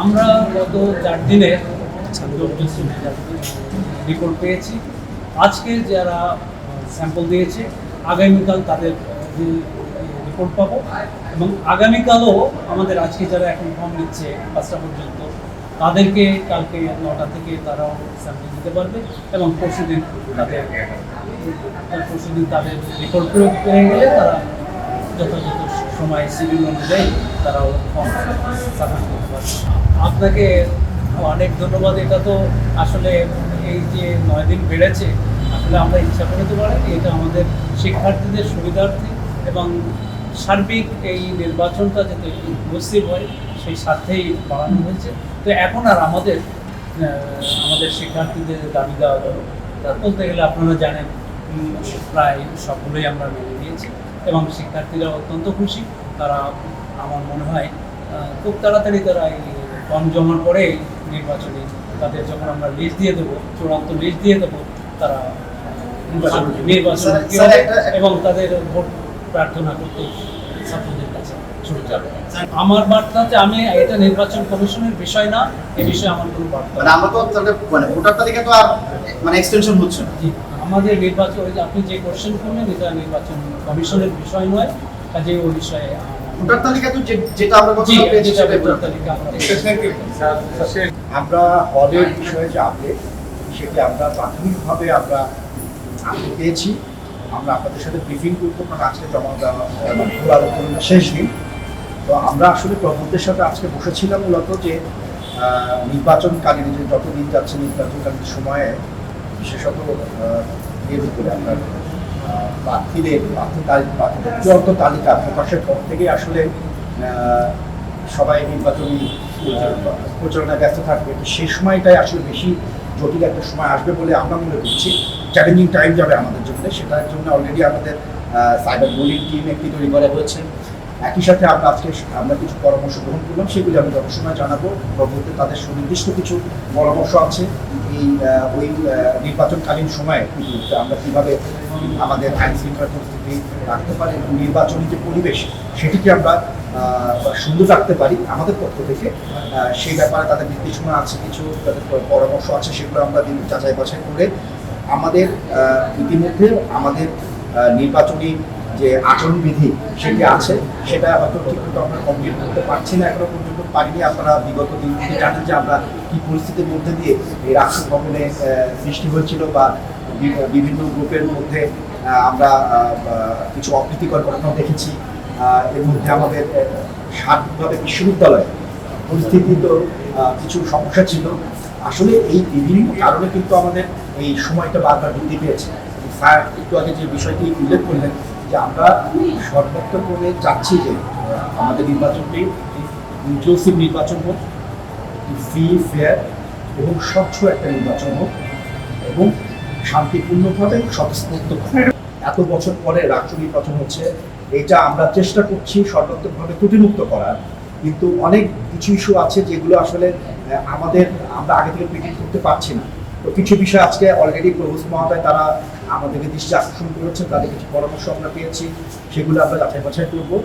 আমরা গত 4 দিনের রিপোর্ট পেয়েছি। আজকে যারা স্যাম্পল দিয়েছে আগামীকাল তাদের রিপোর্ট পাবো, এবং আগামীকালও আমাদের আজকে যারা এখন ফর্ম নিচ্ছে 5টা পর্যন্ত তাদেরকে কালকে 9টা থেকে তারাও স্যাম্পল দিতে পারবে, এবং পরশুদিন তাদের রিপোর্ট প্রয়োগ করে গেলে তারা যথাযথ সময় শিডিউল অনুযায়ী তারাও ফর্ম সাবমিট করতে পারবে। আপনাকে অনেক ধন্যবাদ। এটা তো আসলে এই যে 9 দিন বেড়েছে, আসলে আমরা ইচ্ছা করে তো পারিনি, এটা আমাদের শিক্ষার্থীদের সুবিধার্থে এবং সার্বিক এই নির্বাচনটা যাতে ইনক্লুসিভ হয় সেই স্বার্থেই বাড়ানো হয়েছে। তো এখন আর আমাদের শিক্ষার্থীদের দাবি দেওয়া গেল তা বলতে গেলে আপনারা জানেন প্রায় সবগুলোই আমরা মেনে নিয়েছি, এবং শিক্ষার্থীরা অত্যন্ত খুশি। তারা আমার মনে হয় খুব তাড়াতাড়ি তারা এই ফর্ম জমার পরে নির্বাচনে তাদের যখন আমরা লিস্ট দিয়ে দেবো, চূড়ান্ত লিস্ট দিয়ে দেবো, তারা নির্বাচন এবং তাদের ভোট প্রার্থনা করতে ছাত্রদের কাছে ছুটে যাবে। আমার বার্তাতে আমি এটা নির্বাচন কমিশনের বিষয় না, এই বিষয়ে আমার কোনো বার্তা মানে আমরা তো ভোটার তালিকা তো আর এক্সটেনশন হচ্ছে না। জি, আমাদের নির্বাচন, আপনি যে কোশ্চেন করলেন এটা নির্বাচন কমিশনের বিষয় নয়, কাজে ওই বিষয়ে ভোটার তালিকা তো যেটা আমরা কথা বলেছি সেটা ভোটার তালিকা আমরা হলের বিষয়ে যে আপডেট সেটি আমরা প্রাথমিকভাবে আমরা পেয়েছি। আমরা আপনাদের সাথে ব্রিফিং করতে কারণ আজকে জমা দেওয়া শেষ দিন। তো আমরা আসলে প্রবন্ধের সাথে আজকে বসেছিলাম মূলত যে নির্বাচনকালীন যে যত দিন যাচ্ছে নির্বাচনকালীন সময়ে বিশেষত এর উপরে আপনার প্রার্থীদের চূড়ান্ত তালিকা প্রকাশের পর থেকে আসলে সবাই নির্বাচনী প্রচারণায় ব্যস্ত থাকবে। তো সেই সময়টাই আসলে বেশি জটিল একটা সময় আসবে বলে আমরা মনে করছি। চ্যালেঞ্জিং টাইম যাবে আমাদের জন্য, সেটার জন্য অলরেডি আমাদের সাইবার বুলিং টিম একটি তৈরি করা হয়েছে। একই সাথে আমরা কিছু পরামর্শ গ্রহণ করলাম, সেগুলি আমি যত সময় জানাবো। পরবর্তীতে তাদের সুনির্দিষ্ট কিছু পরামর্শ আছে এই ওই নির্বাচনকালীন সময়ে আমরা কীভাবে আমাদের আইন শৃঙ্খলা পরিস্থিতি রাখতে পারি এবং নির্বাচনী যে পরিবেশ সেটিকে আমরা সুন্দর রাখতে পারি আমাদের পক্ষ থেকে, সেই ব্যাপারে তাদের নির্দেশনা আছে, কিছু তাদের পরামর্শ আছে, সেগুলো আমরা যাচাই বাছাই করে আমাদের ইতিমধ্যে আমাদের নির্বাচনী যে আচরণবিধি সেটি আছে, সেটা হয়তো ঠিকমতো আমরা কমপ্লিট করতে পারছি না, এখনো পর্যন্ত পারিনি। আপনারা বিগত দিনগুলি জানেন যে আমরা কী পরিস্থিতির মধ্যে দিয়ে এই রাষ্ট্র ভবনে সৃষ্টি হয়েছিল, বা বিভিন্ন গ্রুপের মধ্যে আমরা কিছু অপ্রীতিকর ঘটনা দেখেছি। এর মধ্যে আমাদের সার্বিকভাবে বিশ্ববিদ্যালয়ে পরিস্থিতি তো কিছু সমস্যা ছিল। আসলে এই বিভিন্ন কারণে কিন্তু আমাদের এই সময়টা বারবার বৃদ্ধি পেয়েছে। স্যার একটু আগে যে বিষয়টি উল্লেখ করলেন যে আমরা সর্বোত্তরভাবে চাচ্ছি যে আমাদের নির্বাচনটি ইনক্লুসিভ নির্বাচন হোক, ফ্রি ফেয়ার এবং স্বচ্ছ একটা নির্বাচন হোক, এবং শান্তিপূর্ণভাবে স্বতঃস্ফূর্তভাবে। এত বছর পরে রাষ্ট্র নির্বাচন হচ্ছে, এটা আমরা চেষ্টা করছি সর্বাত্মকভাবে ত্রুটিমুক্ত করার, কিন্তু অনেক কিছু ইস্যু আছে যেগুলো আসলে আমরা আগে থেকে প্রেডিক্ট করতে পারছি না। তো কিছু বিষয় আজকে অলরেডি প্রভোস্ট মহোদয় তারা আমাদেরকে দৃষ্টি আকর্ষণ করেছেন, তাদের কিছু পরামর্শ আমরা পেয়েছি, সেগুলো আমরা যাচাই বাছাই করবো।